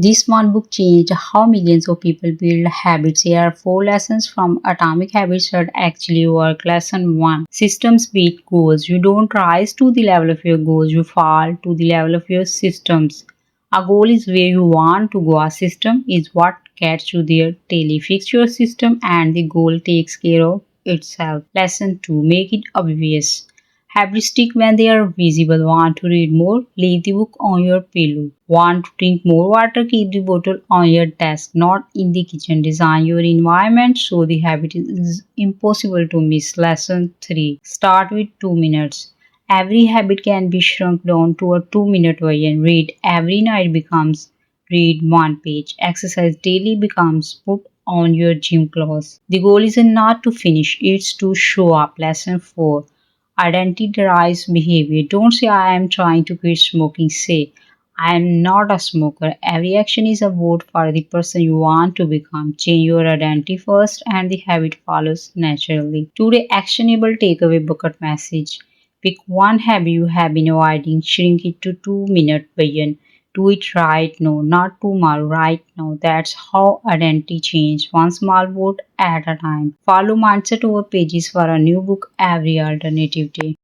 This small book changed how millions of people build habits. Here are 4 lessons from Atomic Habits that actually work. Lesson 1. Systems beat goals. You don't rise to the level of your goals, you fall to the level of your systems. A goal is where you want to go. A system is what gets you there daily. Fix your system and the goal takes care of itself. Lesson 2. Make it obvious. Habits stick when they are visible. Want to read more? Leave the book on your pillow. Want to drink more water? Keep the bottle on your desk, not in the kitchen. Design your environment so the habit is impossible to miss. Lesson 3. Start with 2 minutes. Every habit can be shrunk down to a 2-minute version. Read every night becomes read one page. Exercise daily becomes put on your gym clothes. The goal is not to finish, it's to show up. Lesson 4. Identity drives behavior. Don't say I am trying to quit smoking. Say I am not a smoker. Every action is a vote for the person you want to become. Change your identity first and the habit follows naturally. Today actionable takeaway bucket message. Pick one habit you have been avoiding, shrink it to 2-minute version. Do it right now, not tomorrow, right now. That's how identity change, one small vote at a time. Follow Mindset Over pages for a new book every alternative day.